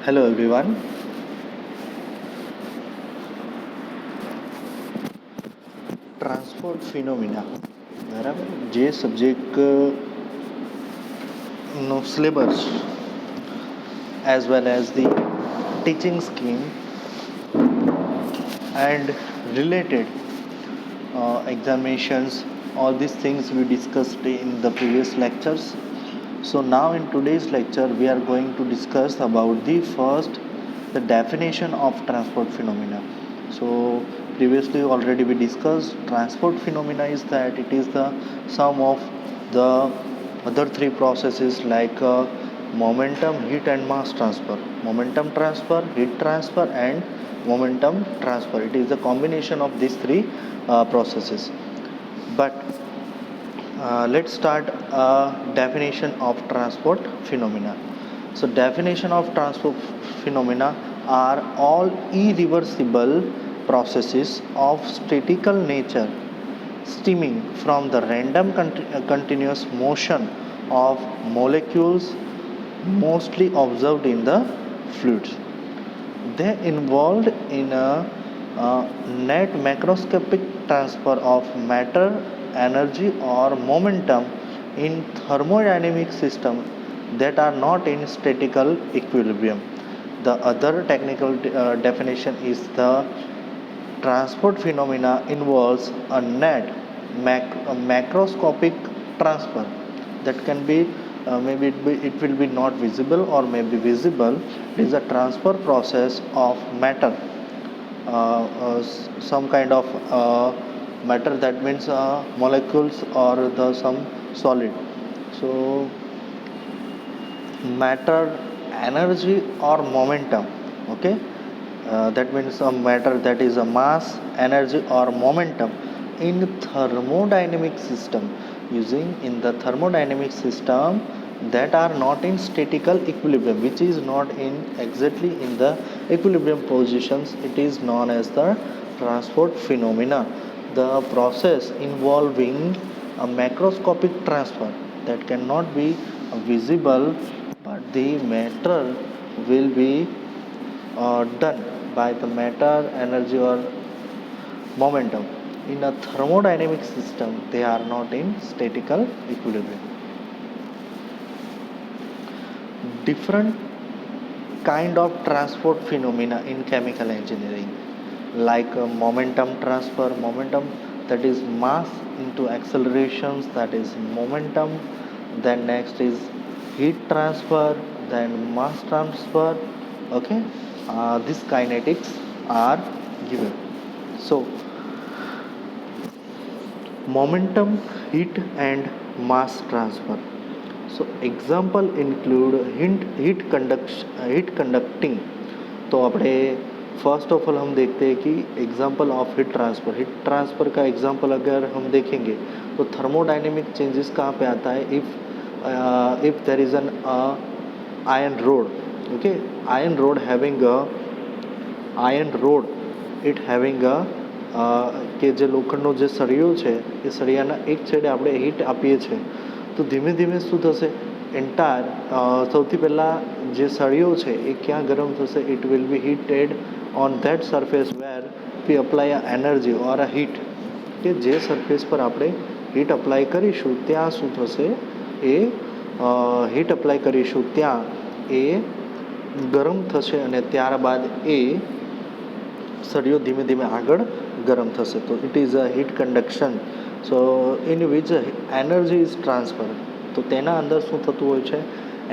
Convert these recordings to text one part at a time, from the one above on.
Hello everyone. Transport phenomena બરાબર જે સબ્જેક્ટનો syllabus as well as the teaching scheme and related examinations, all these things we discussed in the previous lectures. So now in today's lecture we are going to discuss about the definition of transport phenomena. So previously already we discussed transport phenomena is that it is the sum of the other three processes like momentum, heat and mass transfer. Momentum transfer, heat transfer and momentum transfer. It is the combination of these three processes. But let's start a definition of transport phenomena. So definition of transport phenomena are all irreversible processes of statical nature stemming from the random continuous motion of molecules mostly observed in the fluids. They involved in a net macroscopic transfer of matter, energy or momentum in thermodynamic systems that are not in statical equilibrium. The other technical definition is the transport phenomena involves a net macroscopic transfer that can be maybe it will be not visible or maybe visible. It is a transfer process of matter, some kind of matter, that means molecules or the some solid. So matter, energy or momentum, okay, that means a matter, that is a mass, energy or momentum in thermodynamic system, using in the thermodynamic system that are not in statical equilibrium, which is not in exactly in the equilibrium positions. It is known as the transport phenomena, the process involving a macroscopic transfer that cannot be visible, but the matter will be done by the matter, energy or momentum. In a thermodynamic system, they are not in statical equilibrium. Different kind of transport phenomena in chemical engineering, like momentum transfer, momentum, that is mass into accelerations, that is momentum. Then next is heat transfer, then mass transfer, okay. These kinetics are given. So momentum, heat and mass transfer. So example include heat conducting. तो अपने first of all हम देखते हैं कि example of heat transfer का example अगर हम देखेंगे तो थर्मोडाइनेमिक चेंजेस कहाँ पे आता है, if there is an iron rod, okay, iron rod having iron road it having કે જે લોખંડનો જે સળિયો છે એ સળિયાના એક છેડે આપણે હીટ આપીએ છીએ તો ધીમે ધીમે શું થશે, એન્ટાયર સૌથી પહેલાં જે સળિયો છે એ ક્યાં ગરમ થશે, it will be heated on that surface where we apply a energy or a heat, કે જે સરફેસ પર આપણે હીટ અપ્લાય કરીશું ત્યાં શું થશે, એ હીટ અપ્લાય કરીશું ત્યાં એ ગરમ થશે અને ત્યારબાદ એ સળિયો ધીમે ધીમે આગળ ગરમ થશે. તો it is a heat conduction. So in which energy is transfer, તો તેના અંદર શું થતું હોય છે,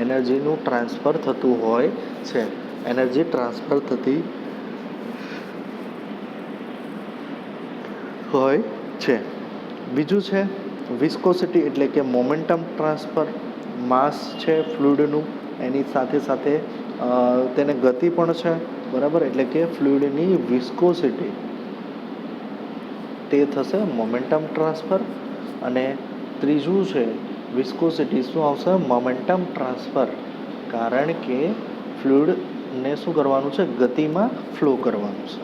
એનર્જીનું ટ્રાન્સફર થતું હોય છે, એનર્જી ટ્રાન્સફર થતી હોય છે. બીજું છે વિસ્કોસિટી, એટલે કે મોમેન્ટમ ટ્રાન્સફર. માસ છે ફ્લુઇડનું, એની સાથે સાથે તેને ગતિ પણ છે, બરાબર, એટલે કે ફ્લુઇડની વિસ્કોસિટી તે થશે મોમેન્ટમ ટ્રાન્સફર. અને ત્રીજું છે વિસ્કોસિટી, શું આવશે, મોમેન્ટમ ટ્રાન્સફર, કારણ કે ફ્લુઇડને શું કરવાનું છે, ગતિમાં ફ્લો કરવાનું છે.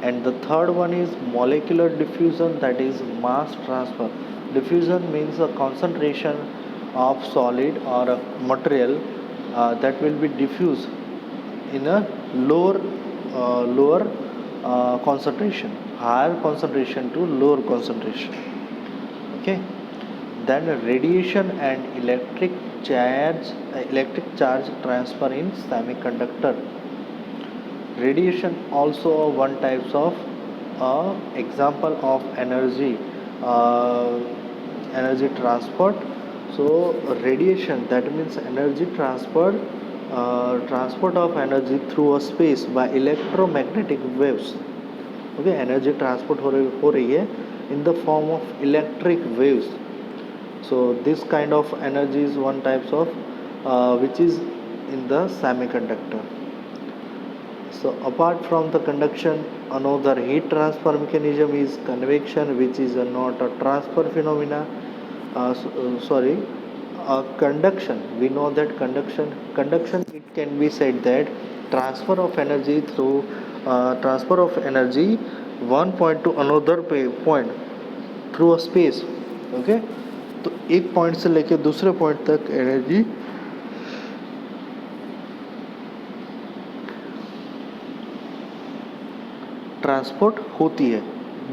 And the third one is molecular diffusion, that is mass transfer. Diffusion means a concentration of solid or a material that will be diffused in a lower concentration, higher concentration to lower concentration. Okay. Then radiation and electric charge transfer in semiconductor. Radiation also one types of example of uh, energy transport. So radiation, that means energy transport of energy through a space by electromagnetic waves. Okay, energy transport हो रही है in the form of electric waves. So this kind of energy is one types of which is in the semiconductor. So apart from the conduction, another heat transfer mechanism is convection, which is not a transfer phenomena. Sorry, conduction. We know that conduction. It can be said that transfer of energy through transfer of energy one point to another point through a space. Okay, तो एक point से लेके दूसरे point तक energy transport હોતી है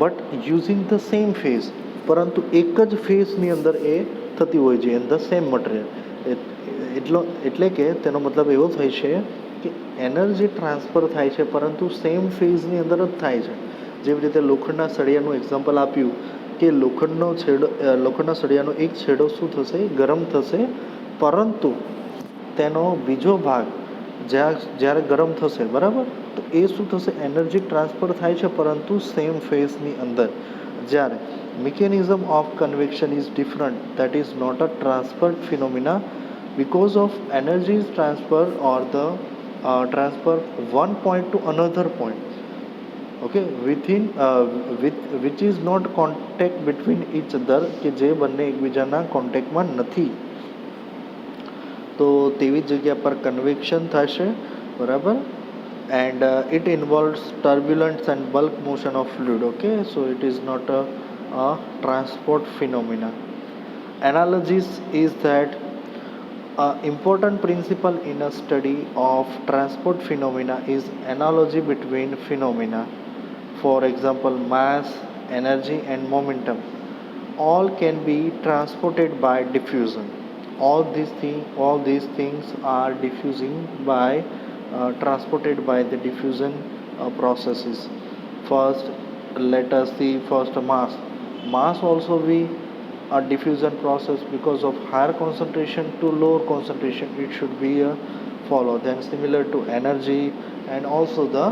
but using the same phase, પરંતુ એક જ ફેઝની અંદર એ થતી હોય છે ઇન ધ સેમ મટીરિયલ. એટલે કે તેનો મતલબ એવો થાય છે કે એનર્જી ટ્રાન્સફર થાય છે પરંતુ સેમ ફેઝની અંદર જ થાય છે. જેવી રીતે લોખંડના સળિયાનું એક્ઝામ્પલ આપ્યું કે લોખંડના સળિયાનો એક છેડો શું થશે, ગરમ થશે, પરંતુ તેનો બીજો ભાગ જ્યારે ગરમ થશે, બરાબર, તો એ શું થશે, એનર્જી ટ્રાન્સફર થાય છે પરંતુ સેમ ફેઝની અંદર. જ્યારે mechanism of convection is different, that is not a transfer phenomena because of energies transfer or the transfer one point to another point. Okay, which is not contact between each other, કે જે બંને એકબીજાના કોન્ટેક્ટમાં નથી. તો તેવી જગ્યા પર convection થશે, બરાબર, and it involves turbulence and bulk motion of fluid. Okay, so it is not a transport phenomena. Analogies is that important principle in a study of transport phenomena is analogy between phenomena. For example, mass, energy and momentum all can be transported by diffusion. All these things are diffusing by transported by the diffusion processes. First, let us see first mass. Mass also be a diffusion process because of higher concentration to lower concentration. It should be a follow. Then similar to energy and also the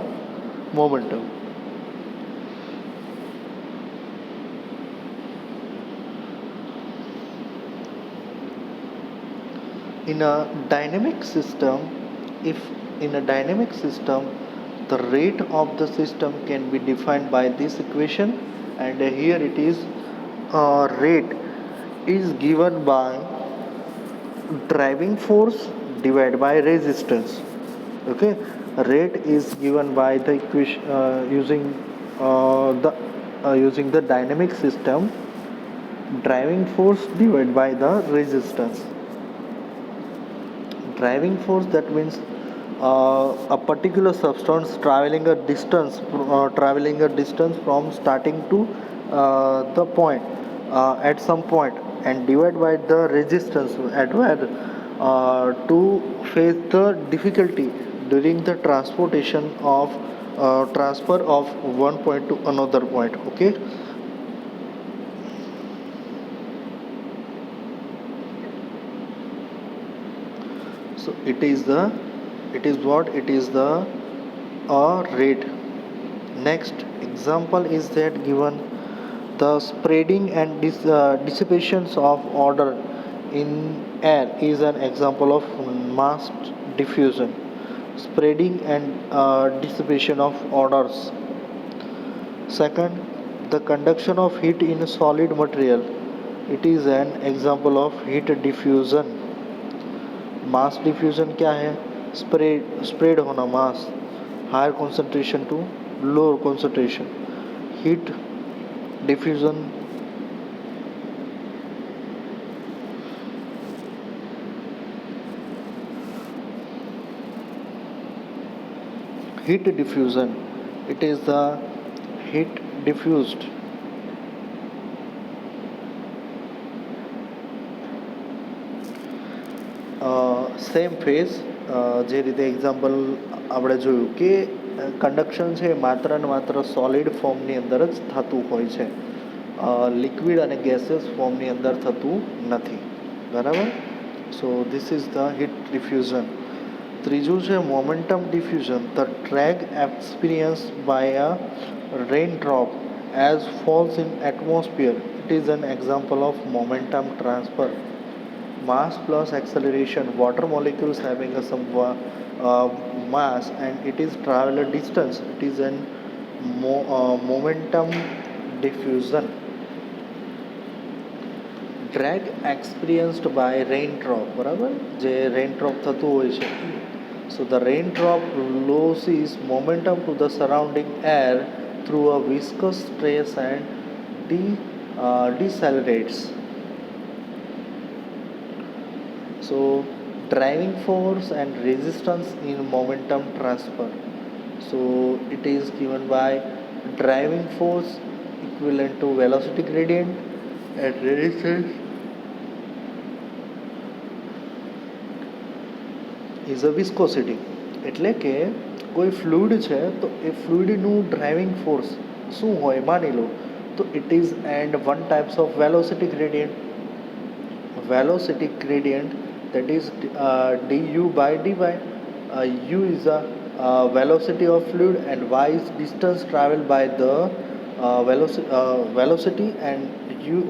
momentum. In a dynamic system, if in a dynamic system the rate of the system can be defined by this equation, and here it is rate is given by driving force divided by resistance. Okay, rate is given by the equation using the dynamic system, driving force divided by the resistance. Driving force, that means a particular substance traveling a distance from starting to the point at some point, and divided by the resistance at where to face the difficulty during the transportation of transfer of one point to another point. Okay, so it is the rate. Next example is that given the spreading and dissipations of order in air is an example of mass diffusion. Spreading and dissipation of orders. Second, the conduction of heat in a solid material, it is an example of heat diffusion. Mass diffusion क्या है, spread होना mass, higher concentration to lower concentration. Heat diffusion heat diffusion. It is the heat diffused. Same phase જે રીતે example આપણે જોયું કે conduction છે માત્ર ને માત્ર સોલિડ ફોર્મની અંદર જ થતું હોય છે, લિક્વિડ અને ગેસિયસ ફોર્મની અંદર થતું નથી, બરાબર. So this is the heat diffusion. ત્રીજું છે momentum diffusion. The drag experience by a rain drop as falls in atmosphere. It is an example of momentum transfer. Mass plus acceleration. Water molecules having mass and it is travel a distance. It is an momentum diffusion. Drag experienced by raindrop, બરાબર, જે raindrop થતું હોય છે. So the raindrop loses momentum to the surrounding air through a viscous stress and decelerates. So driving force and resistance in momentum transfer. So it is given by driving force equivalent to velocity gradient and resistance is a viscosity. એટલે કે કોઈ fluid છે તો એ ફ્લુઇડનું driving force શું હોય માની લો તો it is and one types of velocity gradient. Velocity gradient, that is du by dy. U is the velocity of fluid and y is distance traveled by the velocity, and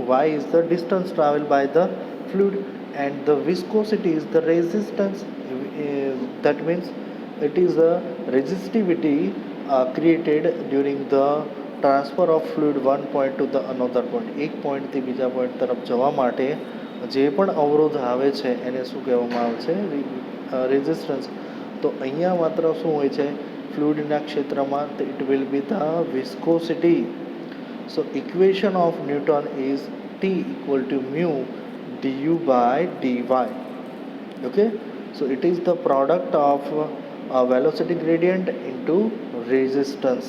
y is the distance traveled by the fluid, and the viscosity is the resistance. That means it is a resistivity created during the transfer of fluid one point to the અનોધર point. એક પોઈન્ટથી બીજા point તરફ જવા માટે જે પણ અવરોધ આવે છે એને શું કહેવામાં આવે છે? રેઝિસ્ટન્સ. તો અહીંયા માત્ર શું હોય છે ફ્લુઇડના ક્ષેત્રમાં? તો it will B the viscosity. So equation of newton is T equal to mu du by dy. Okay, so it is the product of velocity gradient into resistance.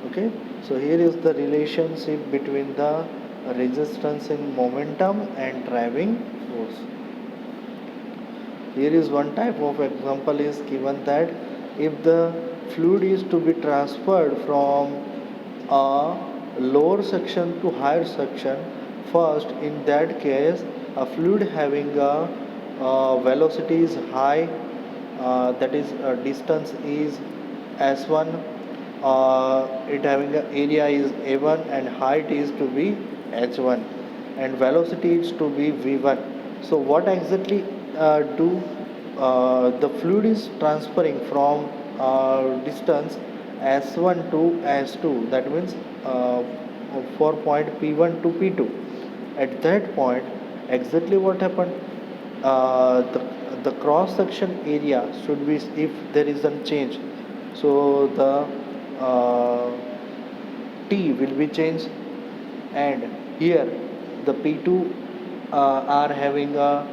Okay, so here is the relationship between the resistance in momentum and driving force. Here is one type of example is given that if the fluid is to be transferred from a lower section to higher section, first in that case a fluid having a velocity is high, that is distance is s1, it having a area is a1 and height is to be h1 and velocity is to be v1. So what exactly do the fluid is transferring from distance s1 to s2, that means for point p1 to p2. At that point exactly what happened, the cross section area should be, if there is a change, so the T will be changed, and here the P2 are having a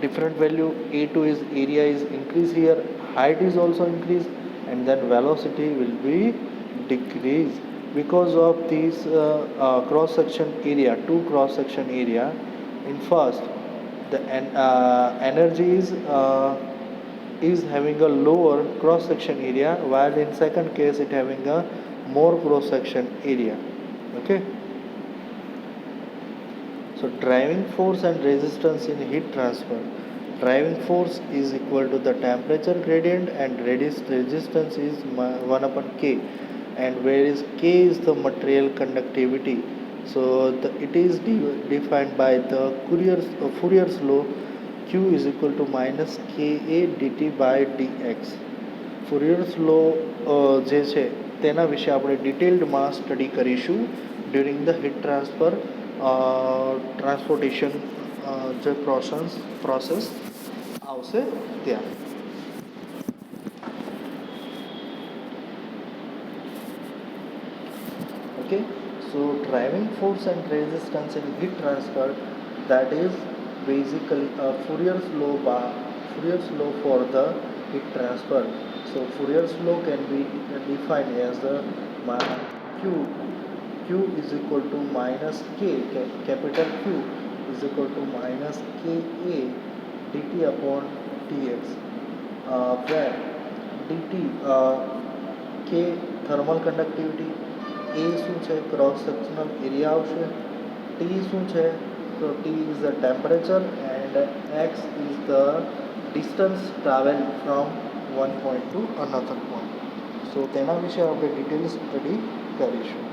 different value. A2 is area is increased here, height is also increased, and then velocity will be decreased because of this cross section area, two cross section area. In first the energy is having a lower cross section area, while in second case it having a more cross section area. Okay, so driving force and resistance in heat transfer. Driving force is equal to the temperature gradient and resistance is 1 upon k, and whereas k is the material conductivity. So it is defined by the Fourier's law. Q is equal to minus ka dt by dx. Fourier's law જે છે તેના વિશે આપણે ડિટેલ્ડમાં study કરીશું during the heat transfer transportation જે process આવશે ત્યાં. Okay, so driving force and resistance in heat transfer, that is basically Fourier's law for the heat transfer. So Fourier's law can be defined as the q q is equal to minus k, capital Q is equal to minus ka dt upon dx, where dt k thermal conductivity, A શું છે cross sectional area આવશે, T શું છે તો T is the temperature and x is the distance travel from one point to another point. So તેના વિશે આપણે detail study કરીશું.